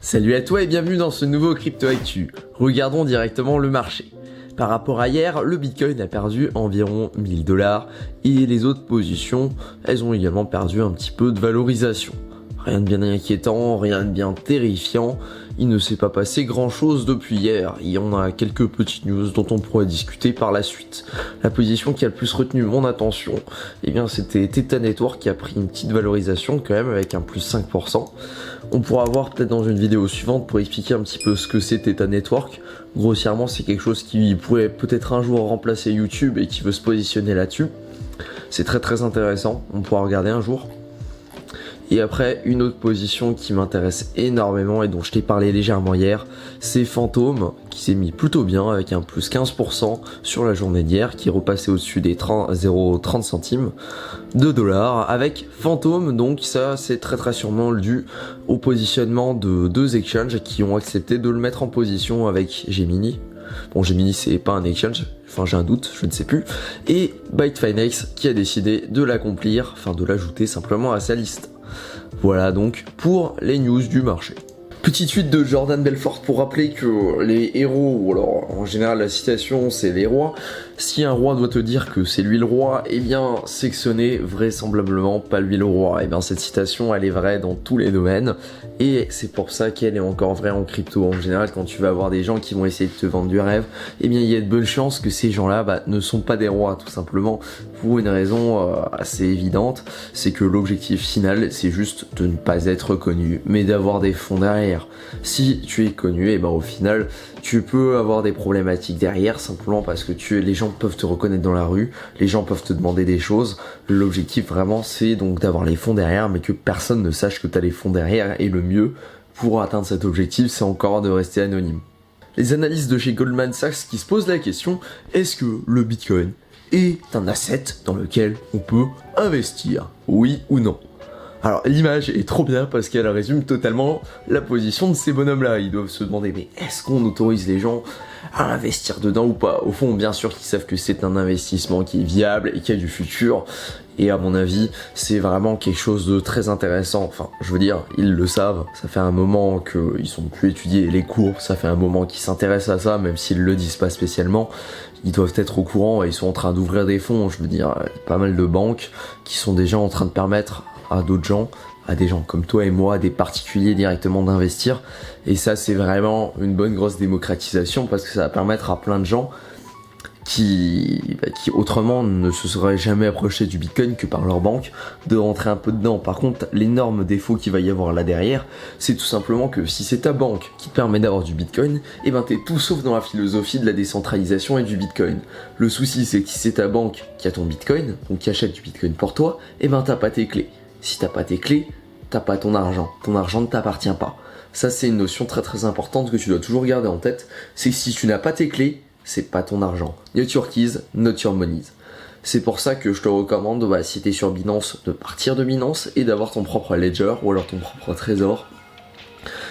Salut à toi et bienvenue dans ce nouveau Crypto Actu. Regardons directement le marché. Par rapport à hier, le Bitcoin a perdu environ 1000 $ et les autres positions, elles ont également perdu un petit peu de valorisation. Rien de bien inquiétant, rien de bien terrifiant, il ne s'est pas passé grand chose depuis hier. Il y en a quelques petites news dont on pourrait discuter par la suite. La position qui a le plus retenu mon attention, eh bien c'était Theta Network qui a pris une petite valorisation quand même avec un plus 5%. On pourra voir peut-être dans une vidéo suivante pour expliquer un petit peu ce que c'est Theta Network. Grossièrement, c'est quelque chose qui pourrait peut-être un jour remplacer YouTube et qui veut se positionner là-dessus. C'est très intéressant, on pourra regarder un jour. Et après, une autre position qui m'intéresse énormément et dont je t'ai parlé légèrement hier, c'est Phantom qui s'est mis plutôt bien avec un plus 15% sur la journée d'hier, qui est repassé au-dessus des 0,30 centimes de dollars avec Phantom. Donc ça, c'est très sûrement dû au positionnement de deux exchanges qui ont accepté de le mettre en position avec Gemini. Bon, Gemini c'est pas un exchange, enfin j'ai un doute, je ne sais plus. Et Bitfinex qui a décidé de l'accomplir, enfin de l'ajouter simplement à sa liste. Voilà donc pour les news du marché. Petite suite de Jordan Belfort pour rappeler que les héros, ou alors en général la citation c'est les rois, si un roi doit te dire que c'est lui le roi, eh bien c'est que ce n'est vraisemblablement pas lui le roi. Et bien cette citation elle est vraie dans tous les domaines et c'est pour ça qu'elle est encore vraie en crypto. En général quand tu vas avoir des gens qui vont essayer de te vendre du rêve, eh bien il y a de bonnes chances que ces gens-là ne sont pas des rois, tout simplement pour une raison assez évidente, c'est que l'objectif final c'est juste de ne pas être connu, mais d'avoir des fonds derrière. Si tu es connu, et ben au final tu peux avoir des problématiques derrière simplement parce que les gens peuvent te reconnaître dans la rue, les gens peuvent te demander des choses. L'objectif vraiment c'est donc d'avoir les fonds derrière, mais que personne ne sache que tu as les fonds derrière, et le mieux pour atteindre cet objectif c'est encore de rester anonyme. Les analystes de chez Goldman Sachs qui se posent la question, est-ce que le Bitcoin est un asset dans lequel on peut investir? Oui ou non? Alors l'image est trop bien parce qu'elle résume totalement la position de ces bonhommes-là. Ils doivent se demander, mais est-ce qu'on autorise les gens à investir dedans ou pas? Au fond, bien sûr qu'ils savent que c'est un investissement qui est viable et qui a du futur. Et à mon avis, c'est vraiment quelque chose de très intéressant. Enfin, je veux dire, ils le savent. Ça fait un moment qu'ils ont pu étudier les courbes. Ça fait un moment qu'ils s'intéressent à ça, même s'ils le disent pas spécialement. Ils doivent être au courant et ils sont en train d'ouvrir des fonds. Je veux dire, pas mal de banques qui sont déjà en train de permettre à d'autres gens, à des gens comme toi et moi, des particuliers directement d'investir. Et ça c'est vraiment une bonne grosse démocratisation parce que ça va permettre à plein de gens qui autrement ne se seraient jamais approchés du Bitcoin que par leur banque de rentrer un peu dedans. Par contre, l'énorme défaut qu'il va y avoir là derrière, c'est tout simplement que si c'est ta banque qui te permet d'avoir du Bitcoin, et ben t'es tout sauf dans la philosophie de la décentralisation et du Bitcoin. Le souci c'est que si c'est ta banque qui a ton Bitcoin, donc qui achète du Bitcoin pour toi, et ben t'as pas tes clés. Si t'as pas tes clés, t'as pas ton argent ne t'appartient pas. Ça c'est une notion très importante que tu dois toujours garder en tête, c'est que si tu n'as pas tes clés, c'est pas ton argent. Not your keys, not your monies. C'est pour ça que je te recommande, si t'es sur Binance, de partir de Binance et d'avoir ton propre ledger ou alors ton propre trésor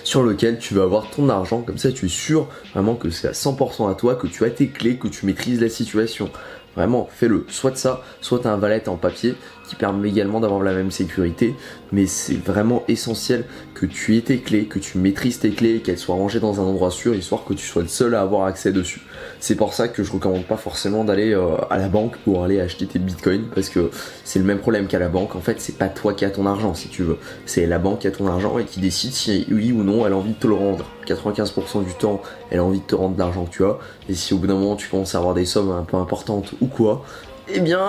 sur lequel tu vas avoir ton argent. Comme ça tu es sûr vraiment que c'est à 100% à toi, que tu as tes clés, que tu maîtrises la situation. Vraiment, fais-le. Soit de ça, soit t'as un wallet en papier qui permet également d'avoir la même sécurité. Mais c'est vraiment essentiel que tu aies tes clés, que tu maîtrises tes clés et qu'elles soient rangées dans un endroit sûr, histoire que tu sois le seul à avoir accès dessus. C'est pour ça que je recommande pas forcément d'aller à la banque pour aller acheter tes bitcoins, parce que c'est le même problème qu'à la banque. En fait, c'est pas toi qui as ton argent, si tu veux. C'est la banque qui a ton argent et qui décide si oui ou non elle a envie de te le rendre. 95% du temps, elle a envie de te rendre l'argent que tu as. Et si au bout d'un moment tu commences à avoir des sommes un peu importantes ou quoi, eh bien,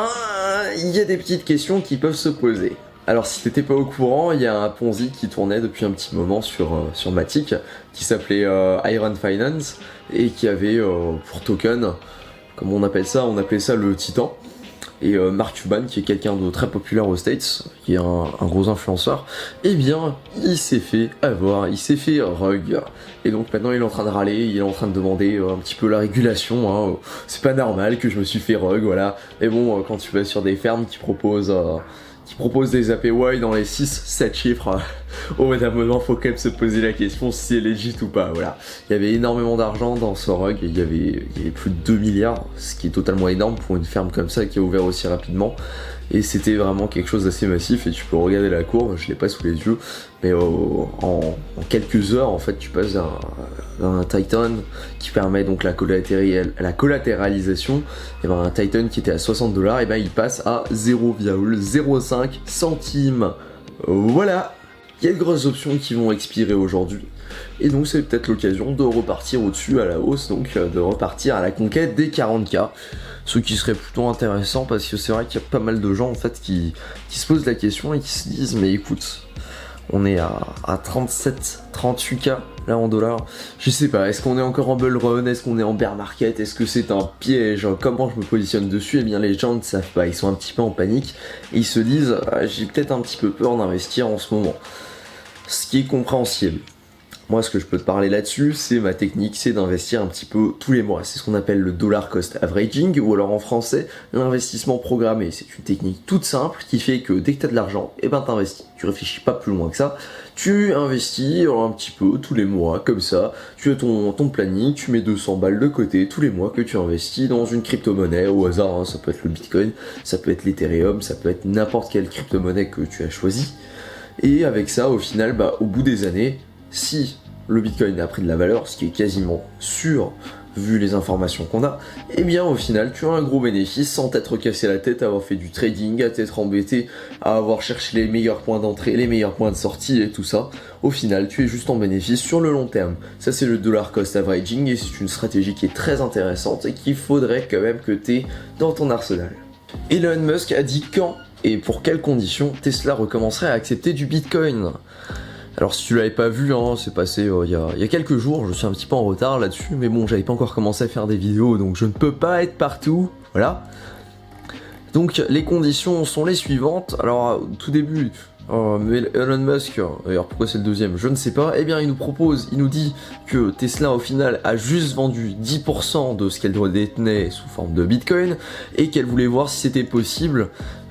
il y a des petites questions qui peuvent se poser. Alors si t'étais pas au courant, il y a un Ponzi qui tournait depuis un petit moment sur Matic, qui s'appelait Iron Finance, et qui avait pour token, comme on appelle ça le Titan. Et Mark Cuban, qui est quelqu'un de très populaire aux States, qui est un gros influenceur, eh bien, il s'est fait avoir, il s'est fait rug. Et donc maintenant, il est en train de râler, il est en train de demander un petit peu la régulation. C'est pas normal que je me suis fait rug, voilà. Mais bon, quand tu vas sur des fermes qui proposent des APY dans les 6-7 chiffres, au bout d'un moment faut quand même se poser la question si c'est legit ou pas. Voilà. Il y avait énormément d'argent dans ce rug, il y avait plus de 2 milliards, ce qui est totalement énorme pour une ferme comme ça qui a ouvert aussi rapidement. et c'était vraiment quelque chose d'assez massif, et tu peux regarder la courbe, je l'ai pas sous les yeux, mais en quelques heures en fait tu passes d'un Titan qui permet donc la collatéralisation, et ben un Titan qui était à 60$, et ben il passe à 0,05 centimes. Voilà, il y a de grosses options qui vont expirer aujourd'hui, et donc c'est peut-être l'occasion de repartir au-dessus à la hausse, donc de repartir à la conquête des 40K. Ce qui serait plutôt intéressant, parce que c'est vrai qu'il y a pas mal de gens en fait qui se posent la question et qui se disent mais écoute, on est à 38K là en dollars, je sais pas, est-ce qu'on est encore en bull run, est-ce qu'on est en bear market, est-ce que c'est un piège, comment je me positionne dessus? Eh bien les gens ne savent pas, ils sont un petit peu en panique et ils se disent j'ai peut-être un petit peu peur d'investir en ce moment, ce qui est compréhensible. Moi, ce que je peux te parler là-dessus, c'est ma technique, c'est d'investir un petit peu tous les mois. C'est ce qu'on appelle le dollar cost averaging, ou alors en français, l'investissement programmé. C'est une technique toute simple qui fait que dès que tu as de l'argent, eh ben t'investis. Tu réfléchis pas plus loin que ça. Tu investis un petit peu tous les mois, comme ça. Tu as ton planning, tu mets 200 balles de côté tous les mois que tu investis dans une crypto-monnaie au hasard. Hein. Ça peut être le Bitcoin, ça peut être l'Ethereum, ça peut être n'importe quelle crypto-monnaie que tu as choisi. Et avec ça, au final, au bout des années, si le Bitcoin a pris de la valeur, ce qui est quasiment sûr vu les informations qu'on a, et bien au final tu as un gros bénéfice sans t'être cassé la tête à avoir fait du trading, à t'être embêté, à avoir cherché les meilleurs points d'entrée, les meilleurs points de sortie et tout ça. Au final tu es juste en bénéfice sur le long terme. Ça c'est le dollar cost averaging, et c'est une stratégie qui est très intéressante et qu'il faudrait quand même que tu aies dans ton arsenal. Elon Musk a dit quand et pour quelles conditions Tesla recommencerait à accepter du Bitcoin. Alors si tu l'avais pas vu, hein, c'est passé il y a quelques jours, je suis un petit peu en retard là-dessus, mais bon, j'avais pas encore commencé à faire des vidéos, donc je ne peux pas être partout, voilà. Donc les conditions sont les suivantes. Alors tout début, Elon Musk, d'ailleurs pourquoi c'est le deuxième, je ne sais pas, eh bien il nous dit que Tesla au final a juste vendu 10% de ce qu'elle détenait sous forme de Bitcoin, et qu'elle voulait voir si c'était possible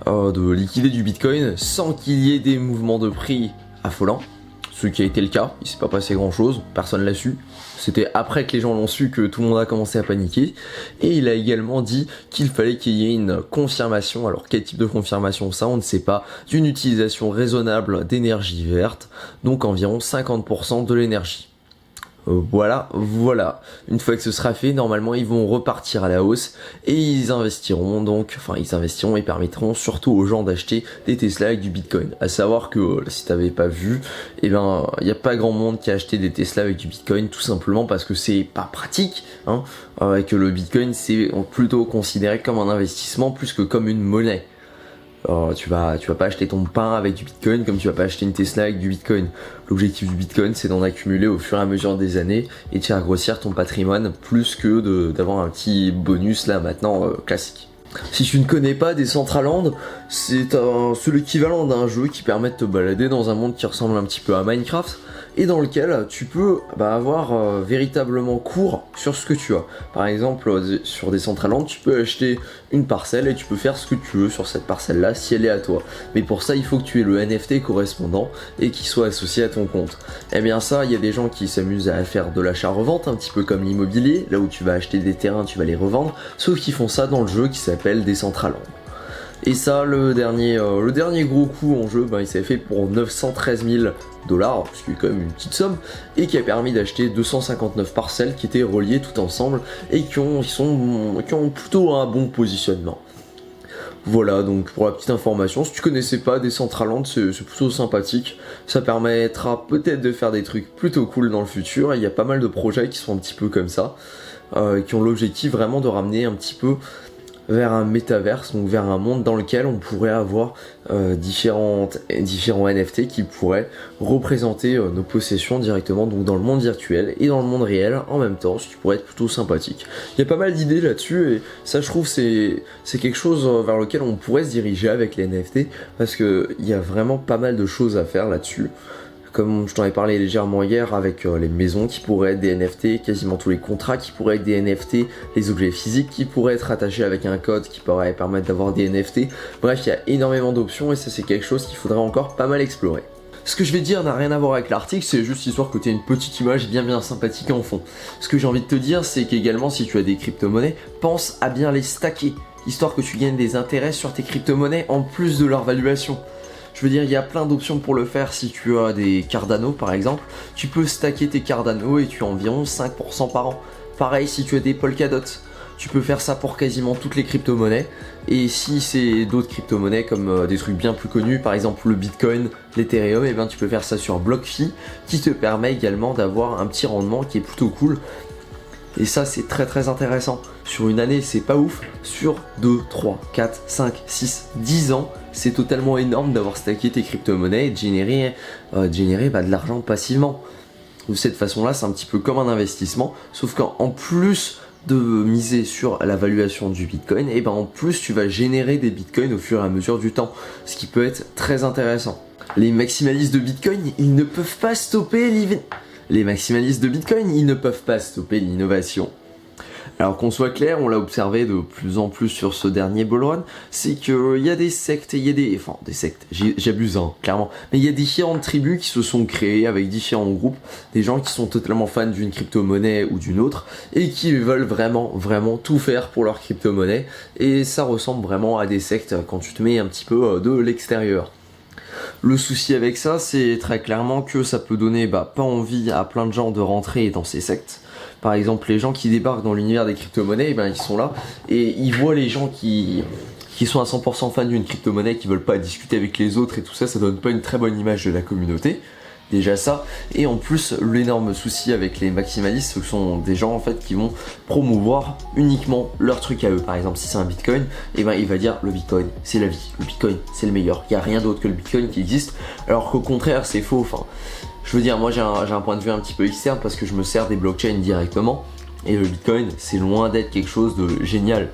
de liquider du Bitcoin sans qu'il y ait des mouvements de prix affolants. Ce qui a été le cas, il s'est pas passé grand chose, personne l'a su. C'était après que les gens l'ont su que tout le monde a commencé à paniquer. Et il a également dit qu'il fallait qu'il y ait une confirmation. Alors quel type de confirmation, ça on ne sait pas. D'une utilisation raisonnable d'énergie verte, donc environ 50% de l'énergie. Voilà. Une fois que ce sera fait, normalement ils vont repartir à la hausse et ils investiront et permettront surtout aux gens d'acheter des Tesla avec du Bitcoin. À savoir que si t'avais pas vu, il n'y a pas grand monde qui a acheté des Tesla avec du Bitcoin, tout simplement parce que c'est pas pratique, hein, et que le Bitcoin c'est plutôt considéré comme un investissement plus que comme une monnaie. Tu vas pas acheter ton pain avec du Bitcoin comme tu vas pas acheter une Tesla avec du Bitcoin. L'objectif du Bitcoin c'est d'en accumuler au fur et à mesure des années et de faire grossir ton patrimoine plus que d'avoir un petit bonus là maintenant classique. Si tu ne connais pas Decentraland, c'est l'équivalent d'un jeu qui permet de te balader dans un monde qui ressemble un petit peu à Minecraft, et dans lequel tu peux avoir véritablement cours sur ce que tu as. Par exemple, sur Decentraland, tu peux acheter une parcelle et tu peux faire ce que tu veux sur cette parcelle-là si elle est à toi. Mais pour ça, il faut que tu aies le NFT correspondant et qu'il soit associé à ton compte. Et bien ça, il y a des gens qui s'amusent à faire de l'achat-revente, un petit peu comme l'immobilier, là où tu vas acheter des terrains, tu vas les revendre, sauf qu'ils font ça dans le jeu qui s'appelle Decentraland. Et ça, le dernier gros coup en jeu, il s'est fait pour 913 000$, ce qui est quand même une petite somme, et qui a permis d'acheter 259 parcelles qui étaient reliées tout ensemble et qui ont plutôt un bon positionnement. Voilà, donc pour la petite information, si tu connaissais pas Decentraland, c'est plutôt sympathique. Ça permettra peut-être de faire des trucs plutôt cool dans le futur, et il y a pas mal de projets qui sont un petit peu comme ça, qui ont l'objectif vraiment de ramener un petit peu vers un métaverse, donc vers un monde dans lequel on pourrait avoir différents NFT qui pourraient représenter nos possessions directement, donc dans le monde virtuel et dans le monde réel en même temps, ce qui pourrait être plutôt sympathique. Il y a pas mal d'idées là-dessus, et ça je trouve c'est quelque chose vers lequel on pourrait se diriger avec les NFT, parce que il y a vraiment pas mal de choses à faire là-dessus. Comme je t'en ai parlé légèrement hier avec les maisons qui pourraient être des NFT, quasiment tous les contrats qui pourraient être des NFT, les objets physiques qui pourraient être attachés avec un code qui pourrait permettre d'avoir des NFT. Bref, il y a énormément d'options et ça c'est quelque chose qu'il faudrait encore pas mal explorer. Ce que je vais dire n'a rien à voir avec l'article, c'est juste histoire que tu aies une petite image bien sympathique en fond. Ce que j'ai envie de te dire, c'est qu'également si tu as des crypto-monnaies, pense à bien les stacker. histoire que tu gagnes des intérêts sur tes crypto-monnaies en plus de leur valuation. Je veux dire, il y a plein d'options pour le faire. Si tu as des Cardano par exemple, tu peux stacker tes Cardano et tu as environ 5% par an. Pareil si tu as des Polkadot, tu peux faire ça pour quasiment toutes les crypto-monnaies. Et si c'est d'autres crypto-monnaies comme des trucs bien plus connus, par exemple le Bitcoin, l'Ethereum, et bien tu peux faire ça sur BlockFi qui te permet également d'avoir un petit rendement qui est plutôt cool. Et ça c'est très intéressant. Sur une année c'est pas ouf, sur 2, 3, 4, 5, 6, 10 ans, c'est totalement énorme d'avoir stacké tes crypto-monnaies et de générer de l'argent passivement. De cette façon-là, c'est un petit peu comme un investissement, sauf qu'en plus de miser sur la valuation du Bitcoin, et ben en plus tu vas générer des Bitcoins au fur et à mesure du temps, ce qui peut être très intéressant. Les maximalistes de Bitcoin, ils ne peuvent pas stopper l'innovation. Alors qu'on soit clair, on l'a observé de plus en plus sur ce dernier bull run, c'est qu'il y a des sectes, j'abuse clairement, mais il y a différentes tribus qui se sont créées avec différents groupes, des gens qui sont totalement fans d'une crypto-monnaie ou d'une autre, et qui veulent vraiment tout faire pour leur crypto-monnaie, et ça ressemble vraiment à des sectes quand tu te mets un petit peu de l'extérieur. Le souci avec ça, c'est très clairement que ça peut donner pas envie à plein de gens de rentrer dans ces sectes. Par exemple, les gens qui débarquent dans l'univers des crypto-monnaies, ils sont là et ils voient les gens qui sont à 100% fans d'une crypto-monnaie, qui veulent pas discuter avec les autres et tout ça, ça donne pas une très bonne image de la communauté. Déjà ça, et en plus l'énorme souci avec les maximalistes, ce sont des gens en fait qui vont promouvoir uniquement leur truc à eux. Par exemple, si c'est un Bitcoin, il va dire le Bitcoin c'est la vie, le Bitcoin c'est le meilleur, il n'y a rien d'autre que le Bitcoin qui existe, alors qu'au contraire c'est faux. Enfin, je veux dire, moi j'ai un point de vue un petit peu externe parce que je me sers des blockchains directement, et le Bitcoin c'est loin d'être quelque chose de génial.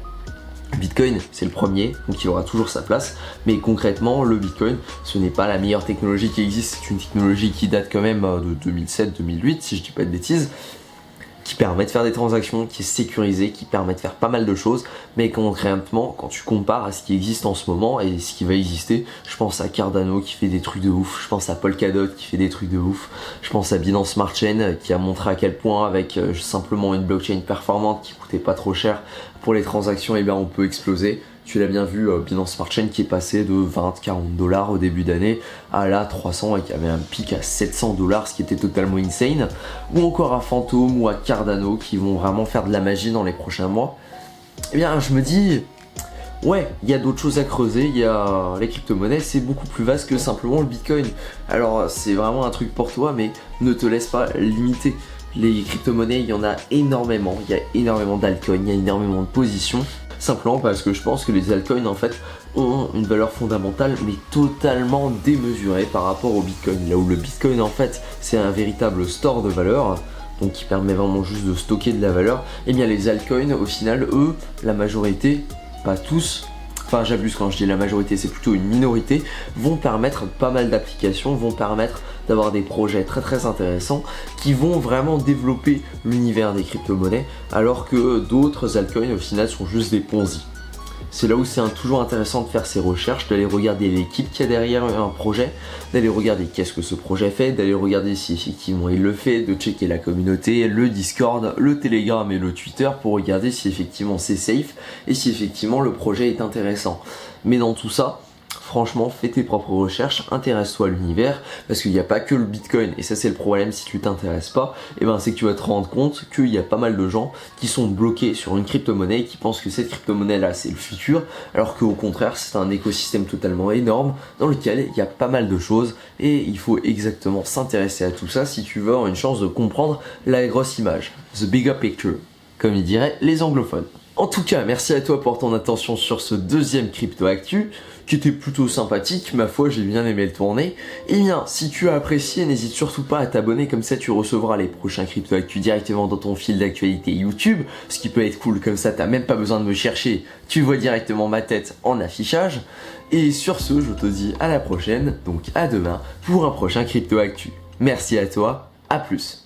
Bitcoin c'est le premier, donc il aura toujours sa place, mais concrètement le Bitcoin ce n'est pas la meilleure technologie qui existe, c'est une technologie qui date quand même de 2007-2008 si je dis pas de bêtises, qui permet de faire des transactions, qui est sécurisée, qui permet de faire pas mal de choses, mais concrètement quand tu compares à ce qui existe en ce moment et ce qui va exister, je pense à Cardano qui fait des trucs de ouf, je pense à Polkadot qui fait des trucs de ouf, je pense à Binance Smart Chain qui a montré à quel point avec simplement une blockchain performante qui coûtait pas trop cher pour les transactions, et bien on peut exploser. Tu l'as bien vu, Binance Smart Chain qui est passé de 20-40$ au début d'année à là 300 et qui avait un pic à 700$, ce qui était totalement insane. Ou encore à Phantom ou à Cardano qui vont vraiment faire de la magie dans les prochains mois. Eh bien je me dis, ouais, il y a d'autres choses à creuser, il y a les crypto-monnaies, c'est beaucoup plus vaste que simplement le Bitcoin. Alors c'est vraiment un truc pour toi, mais ne te laisse pas limiter. Les crypto-monnaies, il y en a énormément, il y a énormément d'altcoins, il y a énormément de positions. Simplement parce que je pense que les altcoins en fait ont une valeur fondamentale mais totalement démesurée par rapport au Bitcoin. Là où le Bitcoin en fait c'est un véritable store de valeur, donc qui permet vraiment juste de stocker de la valeur, et bien les altcoins au final eux, la majorité, pas tous, enfin j'abuse quand je dis la majorité, c'est plutôt une minorité, vont permettre pas mal d'applications, vont permettre d'avoir des projets très intéressants qui vont vraiment développer l'univers des crypto-monnaies, alors que d'autres altcoins au final sont juste des Ponzi. C'est là où c'est toujours intéressant de faire ses recherches, d'aller regarder l'équipe qu'il y a derrière un projet, d'aller regarder qu'est-ce que ce projet fait, d'aller regarder si effectivement il le fait, de checker la communauté, le Discord, le Telegram et le Twitter pour regarder si effectivement c'est safe et si effectivement le projet est intéressant. Mais dans tout ça, franchement, fais tes propres recherches, intéresse-toi à l'univers, parce qu'il n'y a pas que le Bitcoin, et ça c'est le problème si tu t'intéresses pas, et ben c'est que tu vas te rendre compte qu'il y a pas mal de gens qui sont bloqués sur une crypto-monnaie, qui pensent que cette crypto-monnaie là c'est le futur, alors qu'au contraire c'est un écosystème totalement énorme, dans lequel il y a pas mal de choses, et il faut exactement s'intéresser à tout ça si tu veux avoir une chance de comprendre la grosse image, the bigger picture, comme ils diraient les anglophones. En tout cas, merci à toi pour ton attention sur ce deuxième Crypto Actu, qui était plutôt sympathique, ma foi j'ai bien aimé le tourner. Et bien, si tu as apprécié, n'hésite surtout pas à t'abonner, comme ça tu recevras les prochains Crypto Actu directement dans ton fil d'actualité YouTube, ce qui peut être cool, comme ça t'as même pas besoin de me chercher, tu vois directement ma tête en affichage. Et sur ce, je te dis à la prochaine, donc à demain, pour un prochain Crypto Actu. Merci à toi, à plus.